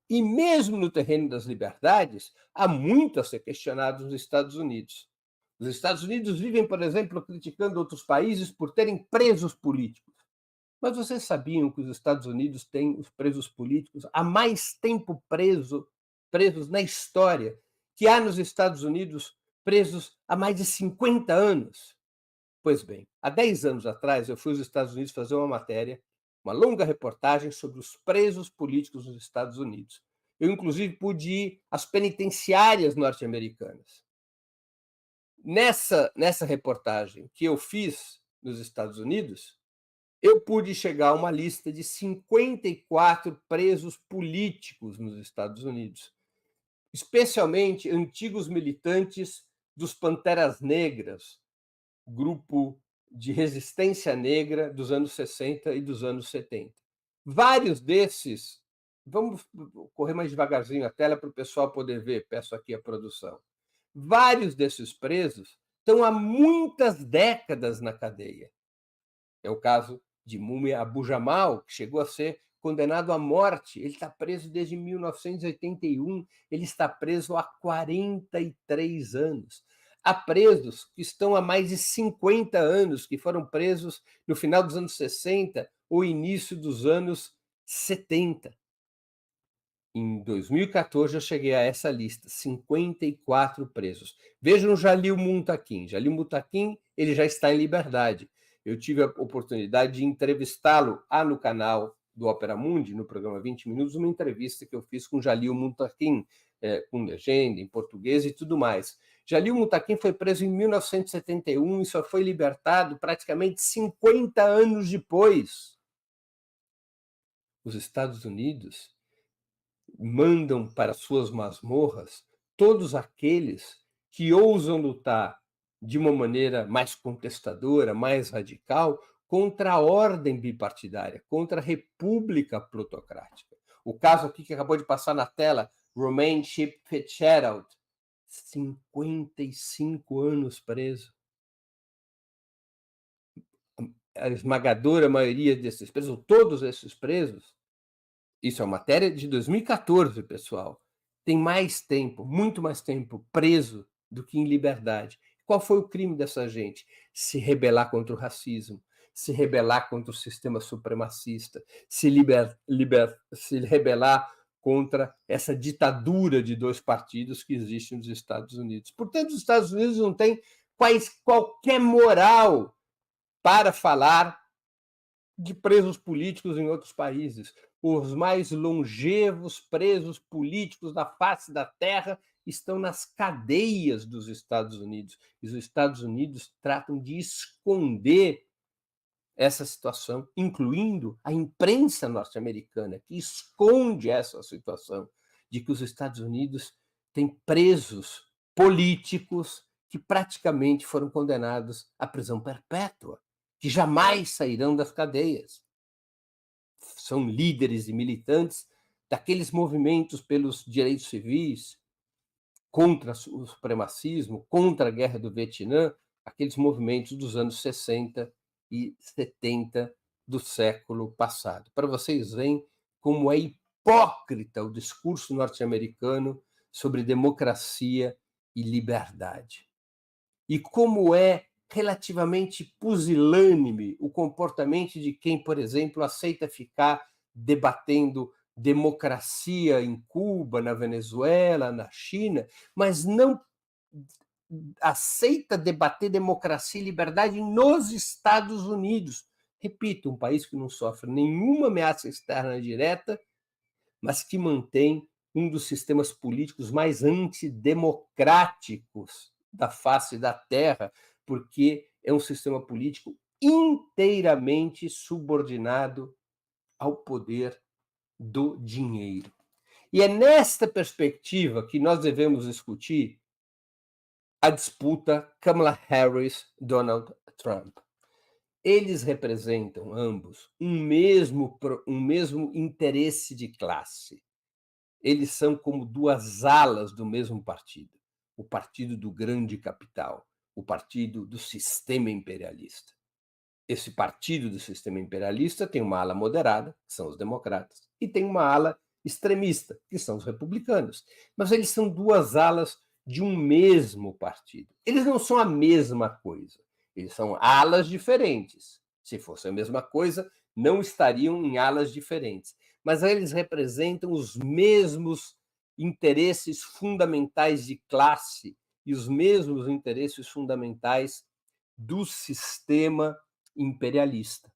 E mesmo no terreno das liberdades, há muito a ser questionado nos Estados Unidos. Os Estados Unidos vivem, por exemplo, criticando outros países por terem presos políticos. Mas vocês sabiam que os Estados Unidos têm os presos políticos há mais tempo presos na história que há nos Estados Unidos presos há mais de 50 anos? Pois bem, há 10 anos atrás eu fui aos Estados Unidos fazer uma matéria, uma longa reportagem sobre os presos políticos nos Estados Unidos. Eu, inclusive, pude ir às penitenciárias norte-americanas. Nessa reportagem que eu fiz nos Estados Unidos, eu pude chegar a uma lista de 54 presos políticos nos Estados Unidos, especialmente antigos militantes dos Panteras Negras, grupo de resistência negra dos anos 60 e dos anos 70. Vários desses, vamos correr mais devagarzinho a tela para o pessoal poder ver, peço aqui a produção. Vários desses presos estão há muitas décadas na cadeia. É o caso de Mumia Abu-Jamal, que chegou a ser condenado à morte. Ele está preso desde 1981, ele está preso há 43 anos. Há presos que estão há mais de 50 anos, que foram presos no final dos anos 60 ou início dos anos 70. Em 2014 eu cheguei a essa lista, 54 presos. Vejam o Jalil Muntaqui. Jalil Muntaqui, ele já está em liberdade. Eu tive a oportunidade de entrevistá-lo no canal do Opera Mundi, no programa 20 Minutos, uma entrevista que eu fiz com Jalil Muntaqui, com legenda em português e tudo mais. Jalil Muntaqui foi preso em 1971 e só foi libertado praticamente 50 anos depois. Os Estados Unidos mandam para suas masmorras todos aqueles que ousam lutar de uma maneira mais contestadora, mais radical, contra a ordem bipartidária, contra a república plutocrática. O caso aqui que acabou de passar na tela, Romain Chip Fitzgerald, 55 anos preso. A esmagadora maioria desses presos, todos esses presos, isso é matéria de 2014, pessoal. Tem mais tempo, muito mais tempo preso do que em liberdade. Qual foi o crime dessa gente? Se rebelar contra o racismo, se rebelar contra o sistema supremacista, se rebelar contra essa ditadura de dois partidos que existe nos Estados Unidos. Portanto, os Estados Unidos não têm qualquer moral para falar de presos políticos em outros países. Os mais longevos presos políticos da face da terra estão nas cadeias dos Estados Unidos. E os Estados Unidos tratam de esconder essa situação, incluindo a imprensa norte-americana, que esconde essa situação de que os Estados Unidos têm presos políticos que praticamente foram condenados à prisão perpétua, que jamais sairão das cadeias. São líderes e militantes daqueles movimentos pelos direitos civis, contra o supremacismo, contra a guerra do Vietnã, aqueles movimentos dos anos 60 e 70 do século passado. Para vocês verem como é hipócrita o discurso norte-americano sobre democracia e liberdade. E como é relativamente pusilânime o comportamento de quem, por exemplo, aceita ficar debatendo democracia em Cuba, na Venezuela, na China, mas não aceita debater democracia e liberdade nos Estados Unidos. Repito, um país que não sofre nenhuma ameaça externa direta, mas que mantém um dos sistemas políticos mais antidemocráticos da face da Terra, porque é um sistema político inteiramente subordinado ao poder do dinheiro. E é nesta perspectiva que nós devemos discutir a disputa Kamala Harris-Donald Trump. Eles representam ambos um mesmo interesse de classe. Eles são como duas alas do mesmo partido. O partido do grande capital, o partido do sistema imperialista. Esse partido do sistema imperialista tem uma ala moderada, que são os democratas, e tem uma ala extremista, que são os republicanos. Mas eles são duas alas de um mesmo partido. Eles não são a mesma coisa, eles são alas diferentes. Se fosse a mesma coisa, não estariam em alas diferentes. Mas eles representam os mesmos interesses fundamentais de classe e os mesmos interesses fundamentais do sistema imperialista.